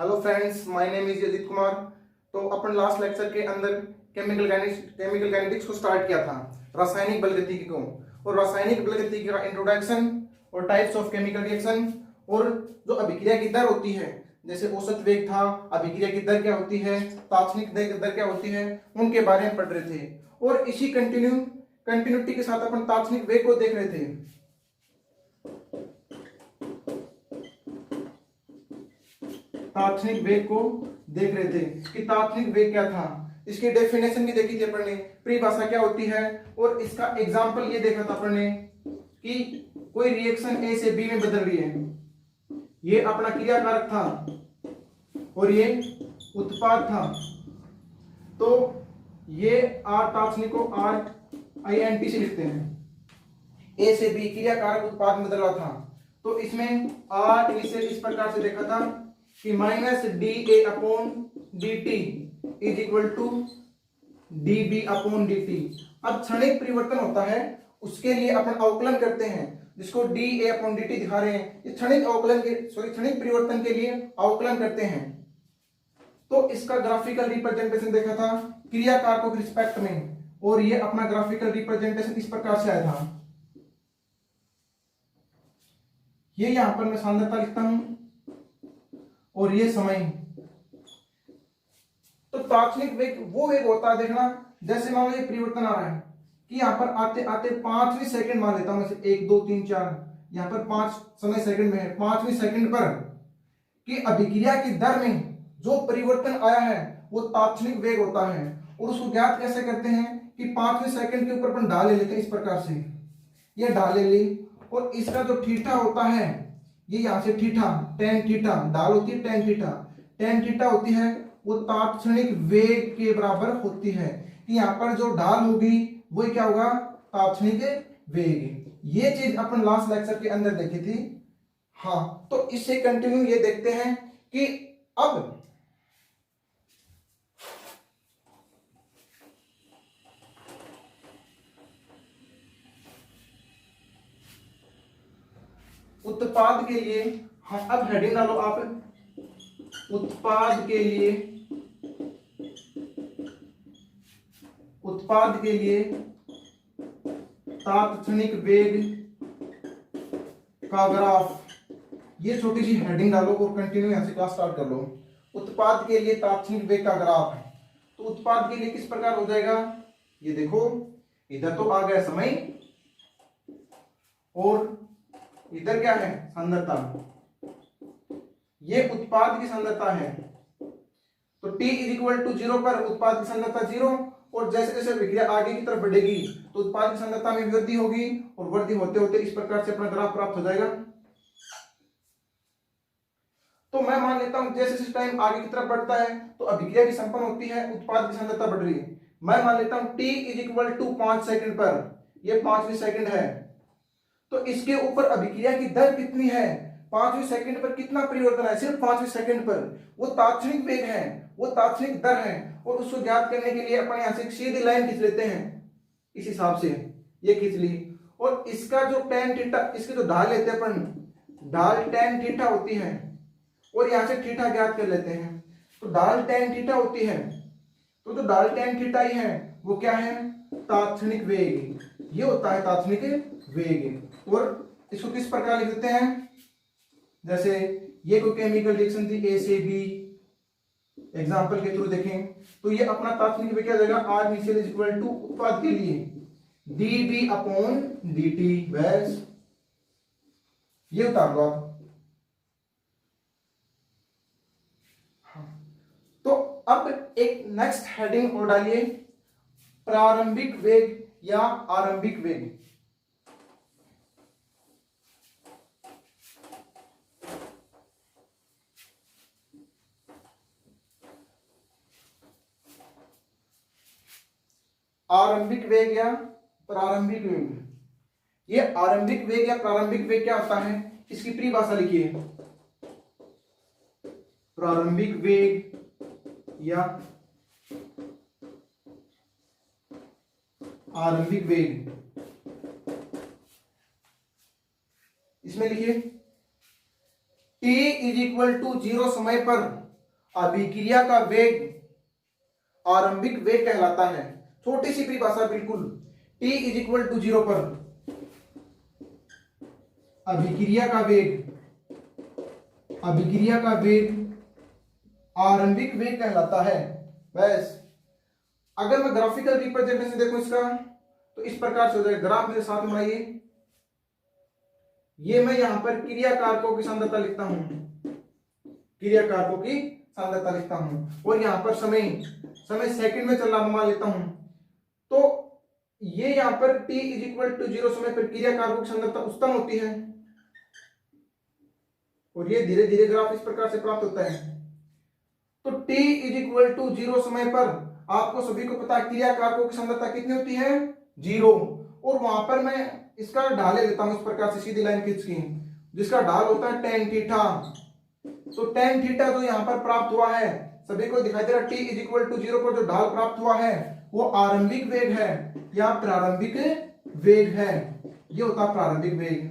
Hello friends, my name is Ajit Kumar. तो अपन last lecture के अंदर केमिकल काइनेटिक्स को स्टार्ट किया था, रासायनिक बलगतिकी को, और रासायनिक बलगतिकी का इंट्रोडक्शन और टाइप्स ऑफ केमिकल रिएक्शन और जो अभिक्रिया की दर होती है, जैसे औसत वेग था, अभिक्रिया की दर क्या होती है, तात्क्षणिक दर क्या होती है, उनके बारे में पढ़ रहे थे। और इसी कंटिन्यूटी के साथ अपन तात्क्षणिक वेग को देख रहे थे। तात्क्षणिक वेग को देख रहे थे कि तात्क्षणिक वेग क्या था, इसकी डेफिनेशन भी देखी थी अपन ने, परिभाषा क्या होती है, और इसका एग्जांपल ये देखा था अपन ने कि कोई रिएक्शन ए से बी में बदल रही है। ये अपना क्रियाकारक था और ये उत्पाद था। तो ये आर तात्क्षणिक को RINT से लिखते हैं। ए से बी क्रियाकारक उत्पाद में बदल रहा था, तो इसमें आर इनिशियल इस प्रकार से देखा था कि -dA/dt is equal to dB/dt। अब क्षणिक परिवर्तन होता है, उसके लिए अपन अवकलन करते हैं, जिसको dA/dt दिखा रहे हैं। इस क्षणिक परिवर्तन के लिए अवकलन करते हैं। तो इसका ग्राफिकल रिप्रेजेंटेशन देखा था क्रियाकारकों के रिस्पेक्ट में, और ये अपना ग्राफिकल रिप्रेजेंटेशन इस प्रकार से आया था। ये यहां पर मैं सांद्रता लिखता हूं और ये समय। तो तात्क्षणिक वेग वो वेग होता है, देखना, जैसे मान लो ये परिवर्तन आ रहा है कि यहां पर आते आते 5वीं सेकंड मान लेता हूं, 1 2 3 4, यहां पर 5 समय सेकंड में है, 5वीं सेकंड पर कि अभिक्रिया की दर में जो परिवर्तन आया है वो तात्क्षणिक वेग होता है। और उसको ज्ञात कैसे करते हैं कि 5वीं सेकंड के ऊपर अपन ढाल ले लेते हैं, इस प्रकार से ये ढाल ले ली, और इसका जो थीटा होता है, ये यहां से थीटा, tan थीटा, ढाल होती है tan थीटा होती है, वो तात्क्षणिक वेग के बराबर होती है। कि यहां पर जो ढाल होगी वो क्या होगा, तात्क्षणिक वेग। ये चीज अपन लास्ट लेक्चर के अंदर देखी थी। हाँ, तो इससे कंटिन्यू ये देखते हैं कि अब उत्पाद के लिए, हाँ अब हेडिंग डालो आप, उत्पाद के लिए तात्क्षणिक वेग का ग्राफ, ये छोटी सी हेडिंग डालो और कंटिन्यू यहां से क्लास स्टार्ट कर लो। उत्पाद के लिए तात्क्षणिक वेग का ग्राफ है, तो उत्पाद के लिए किस प्रकार हो जाएगा, ये देखो, इधर तो आ गया समय और इधर क्या है, सांद्रता। ये उत्पाद की सांद्रता है, तो T = 0 पर उत्पाद की सांद्रता 0, और जैसे जैसे विक्रिया आगे की तरफ बढ़ेगी तो उत्पाद की सांद्रता में वृद्धि होगी, और वृद्धि होते होते इस प्रकार से अपना ग्राफ प्राप्त हो जाएगा। तो मैं मान लेता हूं जैसे जैसे टाइम आगे की तरफ बढ़ता है तो अभिक्रिया भी संपन्न होती है, उत्पाद की सांद्रता बढ़ रही है। मैं मान लेता हूं T = 5 सेकंड पर, ये 5वीं सेकंड है, तो इसके ऊपर अभिक्रिया की दर कितनी है, 5वीं सेकंड पर कितना परिवर्तन है, सिर्फ 5वीं सेकंड पर, वो तात्क्षणिक वेग है, वो तात्क्षणिक दर है। और उसको ज्ञात करने के लिए अपन यहां से एक सीधी लाइन खींच लेते हैं, इस हिसाब से ये खींच ली, और इसका जो tan थीटा, इसकी जो ढाल लेते हैं अपन, ढाल tan थीटा होती है, और यहां से थीटा ज्ञात कर लेते हैं। तो ढाल tan थीटा होती है, तो जो ढाल tan थीटा ही है वो क्या है, तात्क्षणिक वेग, ये होता है तात्क्षणिक वेग। और इसको किस प्रकार लिख देते हैं, जैसे ये कोई केमिकल रिएक्शन थी A से B, एग्जांपल के थ्रू देखें, तो ये अपना तात्क्षणिक वेग क्या जाएगा, R initial is equal to उत्पाद के लिए dB/dt, बस ये उतार लो आप। तो अब एक नेक्स्ट हेडिंग और डालिए, प्रारंभिक वेग या आरंभिक वेग। आरंभिक वेग या प्रारंभिक वेग, ये आरंभिक वेग या प्रारंभिक वेग क्या होता है, इसकी परिभाषा लिखिए। प्रारंभिक वेग या आरंभिक वेग, इसमें लिखिए T = 0 समय पर अभिक्रिया का वेग आरंभिक वेग कहलाता है। छोटी सी परिभाषा बिल्कुल, t इज इक्वल टू 0 पर अभिक्रिया का वेग आरंभिक वेग कहलाता है। बस अगर मैं ग्राफिकल रिप्रेजेंटेशन देखूं इसका, तो इस प्रकार से हो जाएगा। ग्राफ मेरे साथ बनाइए। ये मैं यहां पर क्रिया कारकों की सांद्रता लिखता हूं, और यहां पर समय सेकंड में चल रहा मान लेता हूं। तो ये यहां पर t इज इक्वल टू 0 समय पर क्रिया कारकों की सांद्रता उत्पन्न होती है, और ये धीरे धीरे ग्राफ इस प्रकार से प्राप्त होता है। तो t इज इक्वल टू 0 समय पर आपको सभी को पता है क्रिया कारकों की सांद्रता कितनी होती है, 0। और वहां पर मैं इसका ढाल ले लेता हूं इस प्रकार से सीधी लाइन खींच के, जिसका ढाल होता है tan थीटा। तो tan थीटा जो यहां पर प्राप्त हुआ है, सभी को दिखाई दे रहा है t इज इक्वल टू 0 पर जो ढाल प्राप्त हुआ है वो आरंभिक वेग है या प्रारंभिक वेग है। ये होता है प्रारंभिक वेग।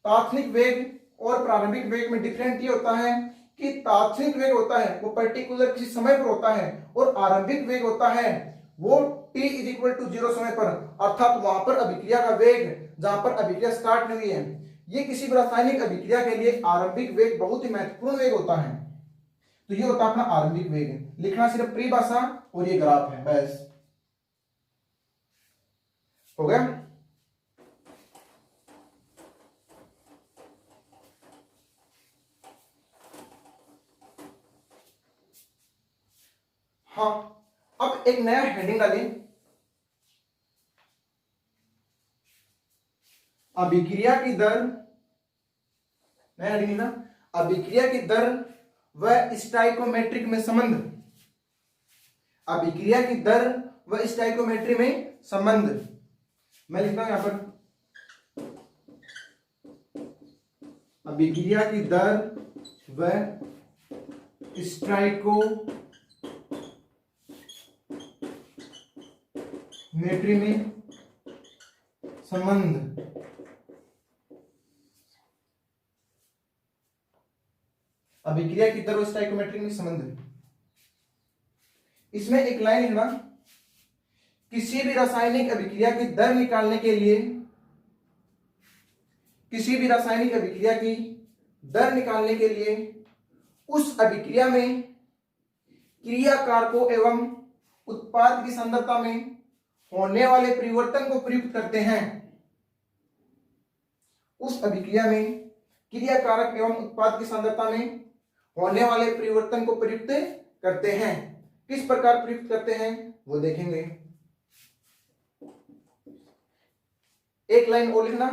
तात्क्षणिक वेग और प्रारंभिक वेग में डिफरेंट ये होता है कि तात्क्षणिक वेग होता है वो पर्टिकुलर किसी समय पर होता है, और आरंभिक वेग होता है वो t इज इक्वल टू 0 समय पर, अर्थात वहां पर अभिक्रिया का वेग जहां पर अभिक्रिया स्टार्ट हुई है। ये किसी भी रासायनिक अभिक्रिया के लिए आरंभिक वेग बहुत ही महत्वपूर्ण वेग होता है। तो ये होता है अपना आरंभिक वेग। लिखना सिर्फ परिभाषा और ये ग्राफ है, बस हो गया। हाँ, अब एक नया हेडिंग डालें, अभिक्रिया की दर। नया हेडिंग ना, अभिक्रिया की दर व स्टाइकोमेट्रिक में संबंध। अभिक्रिया की दर व स्टाइकोमेट्री में संबंध। मैं लिखता हूं यहां पर अभिक्रिया की दर व स्टाइकोमेट्री में संबंध। अभिक्रिया की दर और स्टाइकोमेट्री में संबंध। इसमें एक लाइन लिखना, किसी भी रासायनिक अभिक्रिया की दर निकालने के लिए, किसी भी रासायनिक अभिक्रिया की दर निकालने के लिए उस अभिक्रिया में क्रिया कारकों एवं उत्पाद की सांद्रता में होने वाले परिवर्तन को प्रयुक्त करते हैं। उस अभिक्रिया में क्रिया कारक एवं उत्पाद की सांद्रता में होने वाले परिवर्तन को प्रयुक्त करते हैं। किस प्रकार प्रयुक्त करते हैं वो देखेंगे। एक लाइन और लिखना,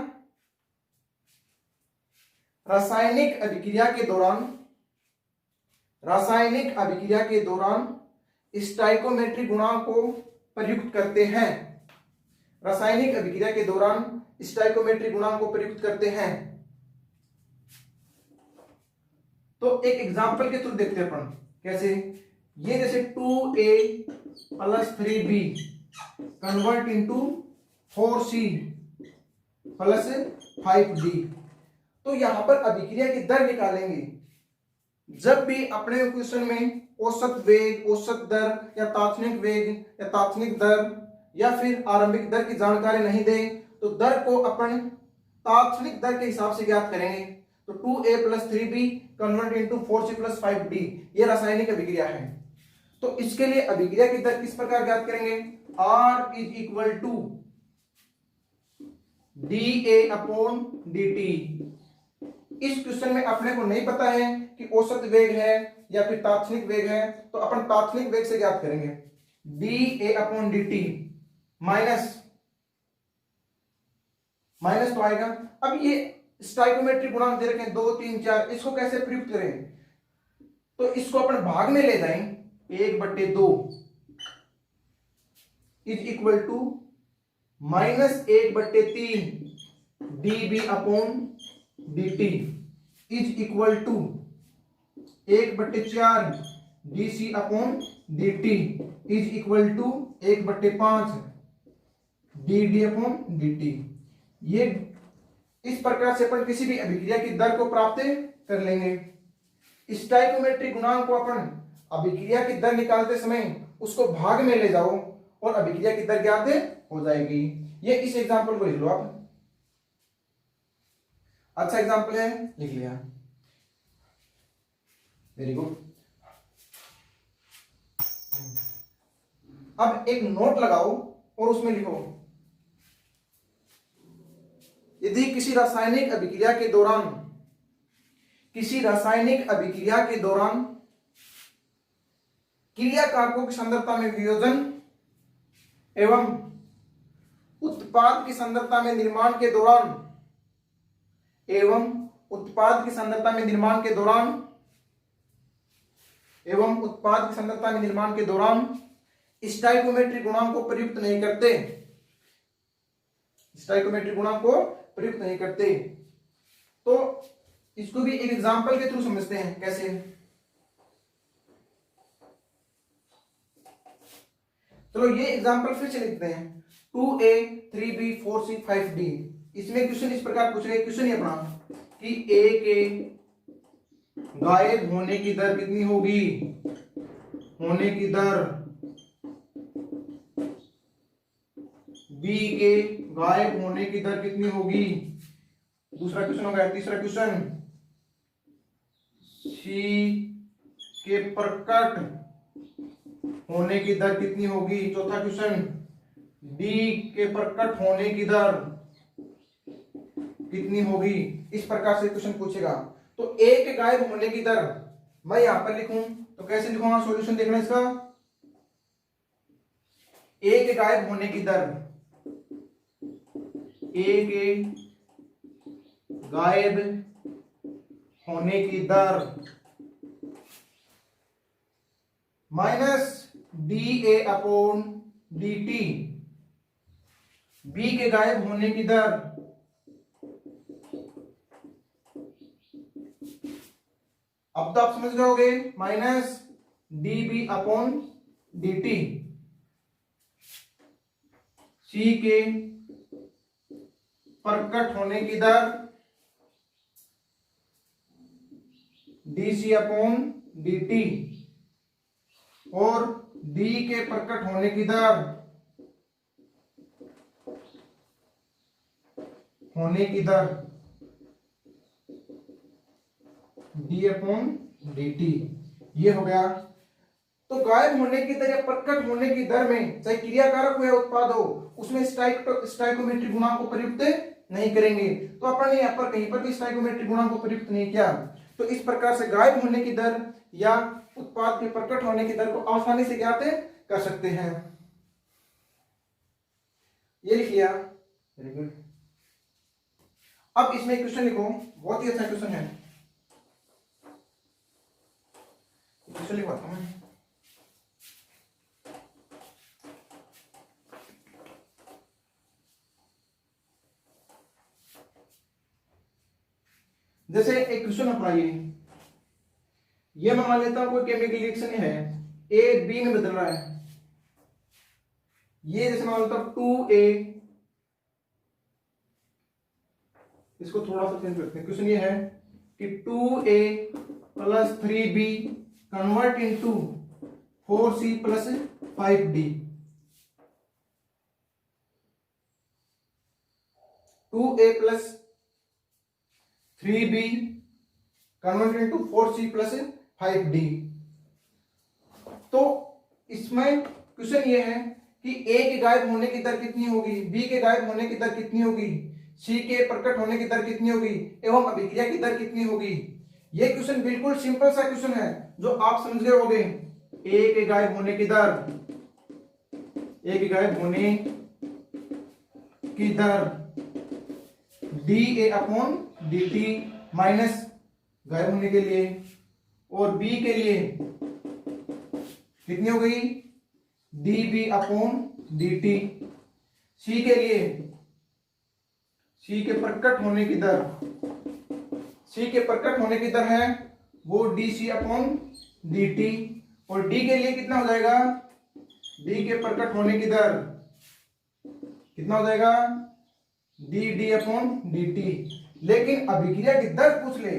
रासायनिक अभिक्रिया के दौरान स्टाइकोमेट्री गुणांक को प्रयुक्त करते हैं। रासायनिक अभिक्रिया के दौरान स्टाइकोमेट्री गुणांक को प्रयुक्त करते हैं। तो एक एग्जांपल के थ्रू देखते हैं अपन कैसे। ये जैसे 2a plus 3b convert into 4c plus 5d। तो यहां पर अभिक्रिया की दर निकालेंगे। जब भी अपने क्वेश्चन में औसत वेग, औसत दर या तात्क्षणिक वेग या तात्क्षणिक दर या फिर आरंभिक दर की जानकारी नहीं दे, तो दर को अपन तात्क्षणिक दर के हिसाब से ज्ञात करेंगे। तो 2a plus 3b convert into 4c plus 5d, ये रासायनिक अभिक्रिया है। तो इसके लिए अभिक्रिया की दर किस प्रकार ज्ञात करेंगे, R is equal to dA upon dt। इस क्वेश्चन में अपने को नहीं पता है कि औसत वेग है या फिर तात्क्षणिक वेग है, तो अपन तात्क्षणिक वेग से ज्ञात करेंगे। dA अपॉन dt माइनस तो आएगा। अब ये स्टाइकोमेट्रिक गुणांक दे रखे हैं 2, 3, 4, इसको कैसे प्रयुक्त करें, तो इसको अपन भाग में ले जाएं। 1/2 is equal to -1/3 dB upon dt is equal to 1/4 dC upon dt is equal to 1/5 dd upon dt। ये इस प्रकार से अपन किसी भी अभिक्रिया की दर को प्राप्त कर लेंगे। स्टाइकोमेट्रिक गुणांक को अपन अभिक्रिया की दर निकालते समय उसको भाग में ले जाओ और अभिक्रिया की दर ज्ञात हो जाएगी। ये इस एग्जांपल को लिख लो आप। अच्छा एग्जांपल है, लिख लिया, वेरी गुड। अब एक नोट लगाओ और उसमें लिखो, यदि किसी रासायनिक अभिक्रिया के दौरान क्रियाकारकों की सांद्रता में वियोजन एवं उत्पाद की सांद्रता में निर्माण के दौरान स्टाइकोमेट्रिक गुणांक को प्रयुक्त नहीं करते, तो इसको भी एक एग्जांपल के थ्रू समझते हैं। कैसे? चलो ये एग्जांपल फिर से लिखते हैं। 2a 3b 4c 5d। इसमें क्वेश्चन इस प्रकार पूछ रहे हैं, क्वेश्चन ये अपना कि a के गायब होने की दर कितनी होगी, b के गायब होने की दर कितनी होगी, दूसरा क्वेश्चन हो गया। तीसरा क्वेश्चन c के प्रकट होने की दर कितनी होगी, चौथा क्वेश्चन d के प्रकट होने की दर कितनी होगी। इस प्रकार से क्वेश्चन पूछेगा। तो a के गायब होने की दर मैं यहां पर लिखूं तो कैसे लिखूंगा, सॉल्यूशन देखना इसका। a के गायब होने की दर, a के गायब होने की दर minus dA upon dt, b के गायब होने की दर अब तो आप समझ जाओगे, minus dB upon dt, c के प्रकट होने की दर dC अपॉन dt और d के प्रकट होने की दर d अपॉन dt। ये हो गया। तो गायब होने की दर या प्रकट होने की दर में चाहे क्रियाकारक हो या उत्पाद हो, उसमें स्टाइकोमेट्रिक गुणांक को प्रयुक्त नहीं करेंगे। तो अपन ने यहाँ पर कहीं पर भी स्टाइकोमेट्रिक गुणांक को प्रयुक्त नहीं किया। तो इस प्रकार से गायब होने की दर या उत्पाद के प्रकट होने की दर को आसानी से ज्ञात कर सकते हैं। ये लिख लिया, वेरी गुड। अब इसमें क्वेश्चन लिखो, बहुत ही अच्छा क्वेश्चन है, क्वेश्चन लिखवाता हूं मैं। जैसे एक क्वेश्चन अपना ये मैं मान लेता हूं कोई केमिकल रिएक्शन है, ए बी में बदल रहा है। ये जैसे मान लेता हूं 2a, इसको थोड़ा सा चेंज करते हैं। क्वेश्चन ये है कि 2a plus 3b convert into 4c plus 5d। 2a plus 3b convert into 4c plus 5d। तो इसमें क्वेश्चन ये है कि a के गायब होने की दर कितनी होगी, b के गायब होने की दर कितनी होगी, c के प्रकट होने की दर कितनी होगी एवं अभिक्रिया की दर कितनी होगी। ये क्वेश्चन बिल्कुल सिंपल सा क्वेश्चन है जो आप समझ गए होंगे। a के गायब होने की दर, a के गायब होने की दर dA अपॉन dt माइनस गायब होने के लिए, और b के लिए कितनी हो गई dB अपॉन dt। c के लिए, c के प्रकट होने की दर, c के प्रकट होने की दर है वो dC अपॉन dt, और d के लिए कितना हो जाएगा, d के प्रकट होने की दर कितना हो जाएगा dd अपॉन dt। लेकिन अभिक्रिया की दर पूछ ले,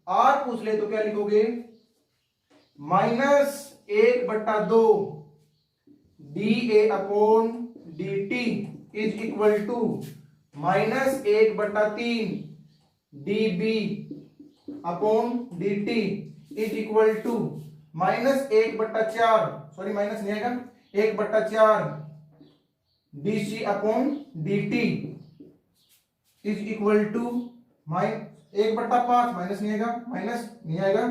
R पूछ ले तो क्या लिखोगे, minus 1/2 dA/dt is equal to -1/3 dB/dt is equal to -1/4, sorry minus नहीं आएगा, 1/4 dC/dt is equal to 1/5, minus नहीं आएगा,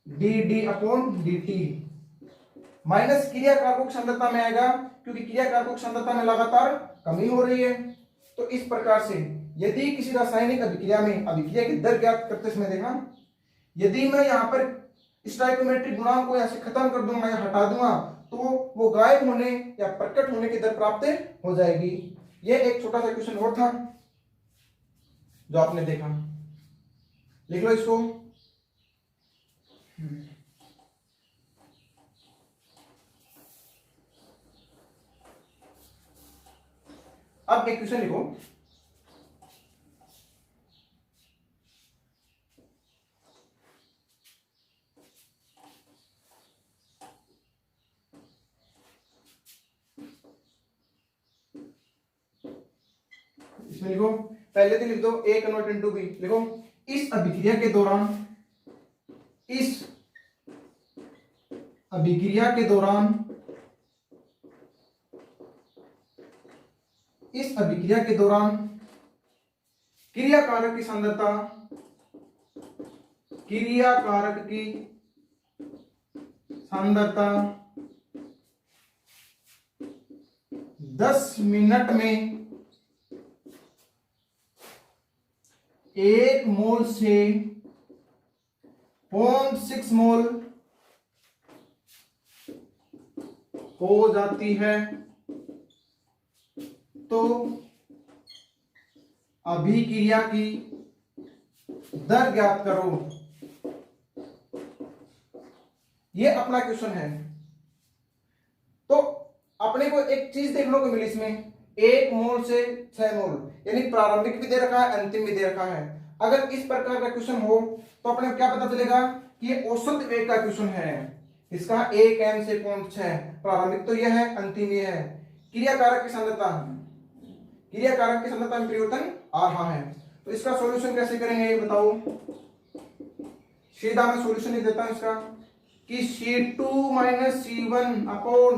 dd/dt। माइनस क्रिया कारक सांद्रता में आएगा क्योंकि क्रिया कारक सांद्रता में लगातार कमी हो रही है। तो इस प्रकार से यदि किसी रासायनिक अभिक्रिया में अभिक्रिया की दर ज्ञात करते समय देखना, यदि मैं यहाँ पर स्टोइकोमेट्रिक गुणांक को यहाँ से खत्म कर दूंगा या हटा दूंगा तो वो गायब होने या प्रकट होने की दर प्राप्त हो जाएगी। ये एक छोटा सा क्वेश्चन और था जो आपने देखा, लिख लो इसको। अब एक क्वेश्चन लिखो, इसमें लिखो, पहले तो लिख दो A कन्वर्ट इनटू B। लिखो, इस अभिक्रिया के दौरान क्रिया कारक की सांद्रता 10 मिनट में 1 मोल से 0.6 मोल हो जाती है, तो अभिक्रिया की दर ज्ञात करो। ये अपना क्वेश्चन है। तो अपने को एक चीज देखने को मिली इसमें, 1 मोल से 6 मोल, यानी प्रारंभिक भी दे रखा है, अंतिम भी दे रखा है। अगर इस प्रकार का क्वेश्चन हो तो अपने को क्या पता चलेगा कि ये औसत वेग का क्वेश्चन है। इसका 1 m से 0.6, प्रारंभिक तो यह है, अंतिम यह है। क्रिया कारक की सांद्रता में परिवर्तन आ रहा है। तो इसका सॉल्यूशन कैसे करेंगे ये बताओ। सीधा मैं सॉल्यूशन लिख देता हूं इसका कि C2 - C1 upon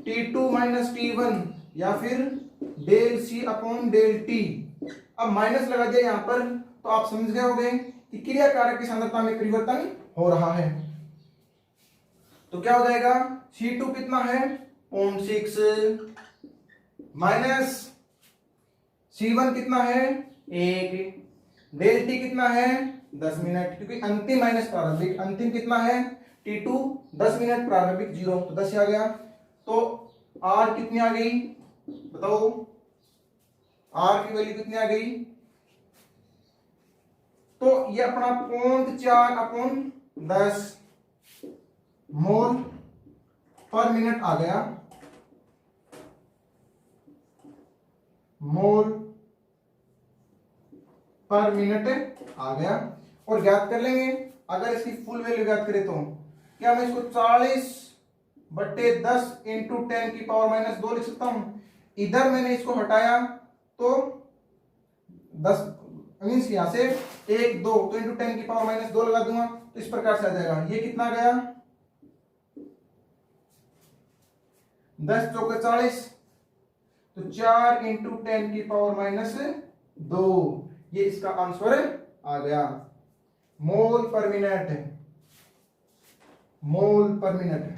T2 - T1 या फिर del C upon del T। अब माइनस लगा दिया यहां पर तो आप समझ गए होंगे कि क्रिया कारक की सांद्रता में परिवर्तन हो रहा है। तो क्या हो जाएगा, C2 कितना है 0.6 माइनस C1 कितना है 1, डेल T कितना है 10 मिनट, क्योंकि अंतिम माइनस प्रारंभिक, अंतिम कितना है T2 10 मिनट, प्रारंभिक 0, तो 10 आ गया। तो R कितनी आ गई बताओ, R की वैल्यू कितनी आ गई, तो ये अपना 0.4/10 मोल पर मिनट आ गया, मोल पर मिनट आ गया। और ज्ञात कर लेंगे, अगर इसकी फुल वैल्यू ज्ञात करें तो क्या मैं इसको 40/10 इंटू 10 की पावर -2 लिख सकता हूं। इधर मैंने इसको हटाया तो 10 मीन्स यहां से 1 2 तो इंटू 10 की पावर -2 लगा दूंगा, तो इस प्रकार से आ जाएगा। ये कितना गया 10 चौके 40, तो 4 इंटू 10 की पावर -2, ये इसका आंसर आ गया। मोल पर मिनट, मोल पर मिनट।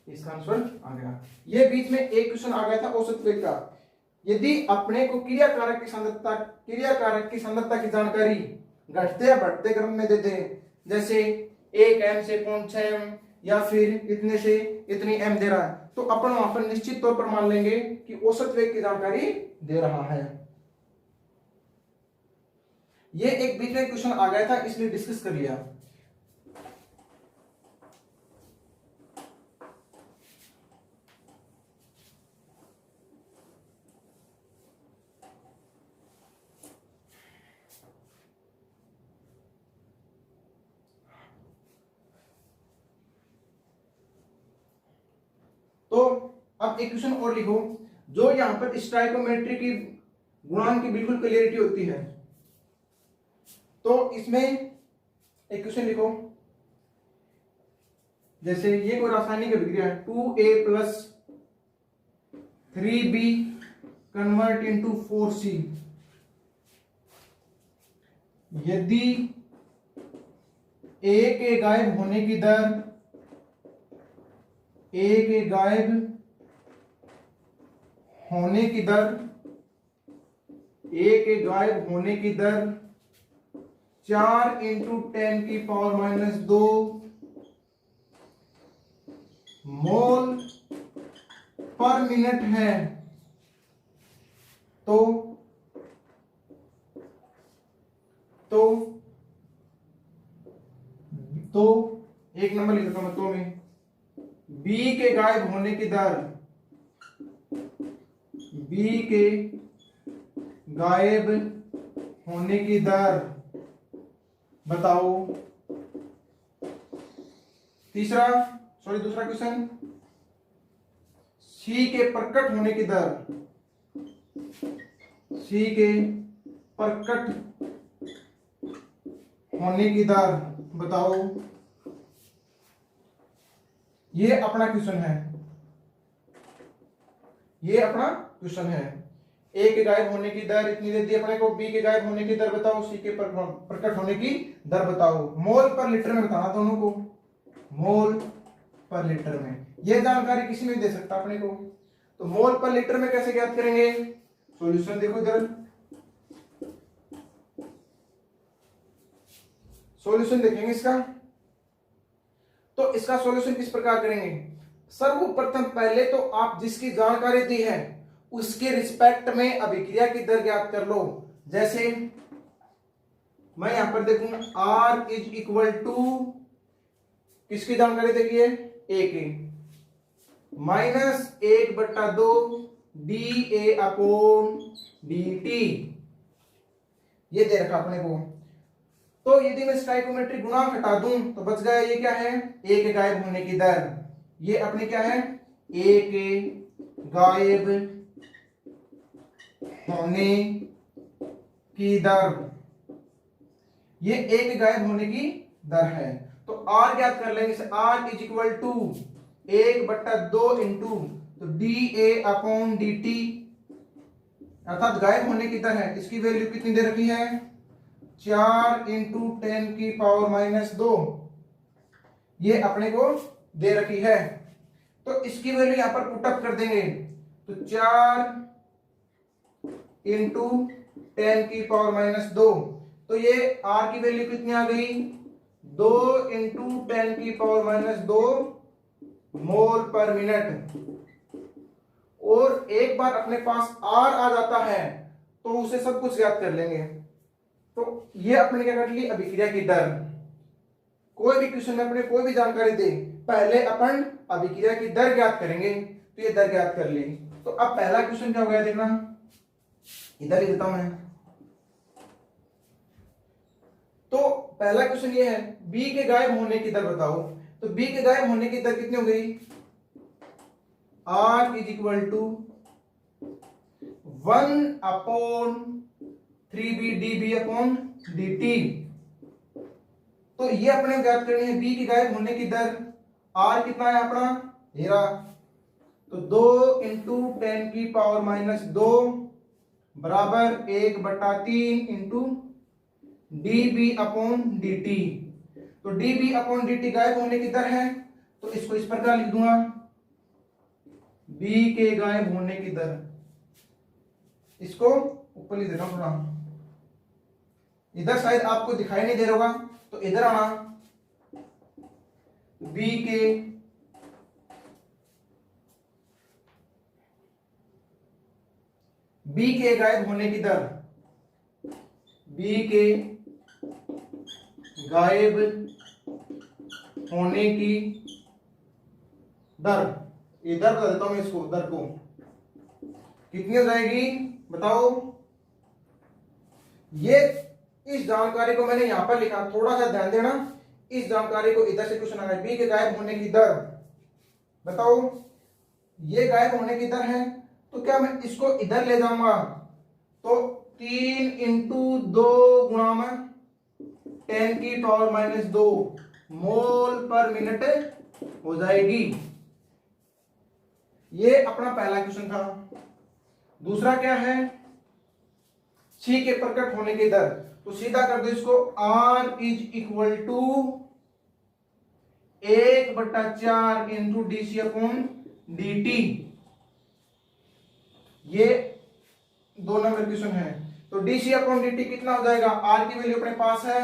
इसका आंसर आ गया। ये बीच में एक क्वेश्चन आ गया था औसत वेग का। यदि अपने को क्रिया कारक की सांद्रता की जानकारी घटते या बढ़ते क्रम में दे दे, जैसे 1 m से 0.6 m या फिर इतने से इतनी m दे रहा है, तो अपन वहां पर निश्चित तौर पर मान लेंगे कि औसत वेग की जानकारी दे रहा है। ये एक बीच में क्वेश्चन आ गया था, इसलिए डिस्कस कर लिया। अब एक क्वेश्चन और लिखो जो यहाँ पर स्टाइकोमेट्री की गुणांक की बिल्कुल क्लियरिटी होती है। तो इसमें एक क्वेश्चन लिखो, जैसे ये कोई रासायनिक अभिक्रिया है 2A plus 3B convert into 4C। यदि A के गायब होने की दर A के गायब होने की दर A के गायब होने की दर 4 इंटू 10 की पावर माइनस 2 मोल पर मिनट है, तो एक नंबर लिख देता हूं तो में B के गायब होने की दर, B के गायब होने की दर बताओ। दूसरा क्वेश्चन, C के प्रकट होने की दर, C के प्रकट होने की दर बताओ। ये अपना क्वेश्चन है, ये अपना क्वेश्चन है। ए के गायब होने की दर इतनी दे दी अपने को, बी के गायब होने की दर बताओ, सी के प्रकट होने की दर बताओ। मोल पर लीटर में बताना दोनों को, मोल पर लीटर में। यह जानकारी किसी में भी दे सकता अपने को। तो मोल पर लीटर में कैसे ज्ञात करेंगे? सॉल्यूशन देखो इधर, सॉल्यूशन देखेंगे इसका। तो इसका सॉल्यूशन किस प्रकार करेंगे? सर्वप्रथम पहले तो आप जिसकी जानकारी दी है उसके रिस्पेक्ट में अभिक्रिया की दर ज्ञात कर लो। जैसे मैं यहां पर देखूंगा R इज इक्वल टू किसकी जानकारी देखिए, A की, माइनस 1/2 dA अपॉन dt, ये दे रखा अपने को। तो यदि मैं स्टाइकोमेट्रिक गुणांक हटा दूं तो बच गया ये क्या है, A के गायब होने की दर। ये अपने क्या है, A के गायब होने की दर, ये A के गायब होने की दर है। तो R ज्ञात कर लेंगे, R is equal to 1/2 into तो dA अपॉन dt, अर्थात गायब होने की दर है। इसकी वैल्यू कितनी दे रखी है, 4 इंटू 10 की पावर माइनस 2, ये अपने को दे रखी है। तो इसकी वैल्यू यहां पर पुटअप कर देंगे, तो 4 इंटू 10 की पावर माइनस 2, तो ये R की वैल्यू कितनी आ गई, 2 इंटू 10 की पावर माइनस 2 मोल पर मिनट। और एक बार अपने पास R आ जाता है तो उसे सब कुछ ज्ञात कर लेंगे। तो ये अपने क्या कर ली, अभिक्रिया की दर। कोई भी क्वेश्चन में अपने कोई भी जानकारी दे, पहले अपन अभिक्रिया की दर ज्ञात करेंगे। तो ये दर ज्ञात कर ली। तो अब पहला क्वेश्चन क्या हो गया देखना, इधर लिख देता हूं मैं। तो पहला क्वेश्चन ये है, बी के गायब होने की दर बताओ। तो बी के गायब होने की दर कितनी हो गई, R is equal to 1/3b dB upon dt। तो ये अपने ज्ञात करनी है बी की गायब होने की दर। R कितना है अपना, 13, तो 2 इंटू 10 की पावर माइनस 2 बराबर 1/3 इंटू dB अपॉन dt। तो dB अपॉन dt गायब होने की दर है, तो इसको इस प्रकार लिख दूंगा, B के गायब होने की दर। इसको ऊपर लिख देता हूं थोड़ा, इधर शायद आपको दिखाई नहीं दे रहा होगा, तो इधर आना, B के गायब होने की दर, B के गायब होने की दर, इधर बता देता हूं मैं इसको, दर को कितनी हो जाएगी बताओ। ये इस जानकारी को मैंने यहां पर लिखा, थोड़ा सा ध्यान देना। इस जानकारी को इधर से क्वेश्चन आ रहा है, बी के गायब होने की दर बताओ। ये गायब होने की दर है, तो क्या मैं इसको इधर ले जाऊंगा तो 3 इंटू 2 गुणा में 10⁻⁻2 मोल पर मिनट हो जाएगी। ये अपना पहला क्वेश्चन था। दूसरा क्या है, सी के प्रकट होने की दर, तो सीधा कर दो इसको, R is equal to 1/4 into DC upon DT। ये 2 नंबर क्वेश्चन है। तो DC अपॉन DT कितना हो जाएगा, R की वैल्यू अपने पास है,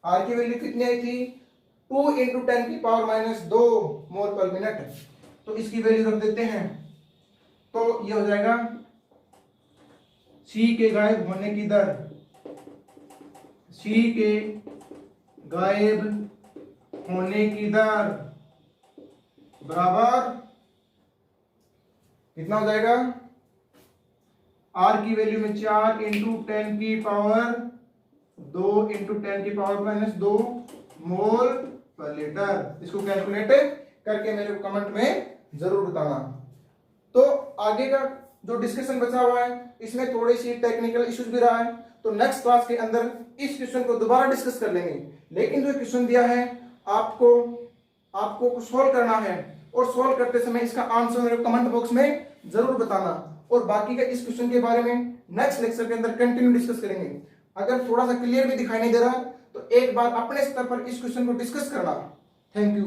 R की वैल्यू कितनी आई थी 2 इंटू 10⁻², मोल पर मिनट। तो इसकी वैल्यू रख देते हैं, तो ये हो जाएगा C के गायब होने की दर, C के गायब होने की दर बराबर कितना हो जाएगा, R की वैल्यू में 4 इंटू 10⁻² इंटू 10⁻², मोल पर लीटर। इसको कैलकुलेट करके मेरे को कमेंट में जरूर बताना। तो आगे का जो डिस्कशन बचा हुआ है इसमें थोड़ी सी टेक्निकल इश्यूज भी रहा है, तो नेक्स्ट क्लास के अंदर इस क्वेश्चन को दोबारा डिस्कस कर लेंगे। लेकिन जो क्वेश्चन दिया है आपको सॉल्व करना है, और सॉल्व करते समय इसका आंसर मेरे कमेंट बॉक्स में जरूर बताना, और बाकी का इस क्वेश्चन के बारे में नेक्स्ट लेक्चर के अंदर कंटिन्यू डिस्कस करेंगे। अगर थोड़ा सा क्लियर भी दिखाई नहीं दे रहा तो एक बार अपने स्तर पर इस क्वेश्चन को डिस्कस करना। Thank you.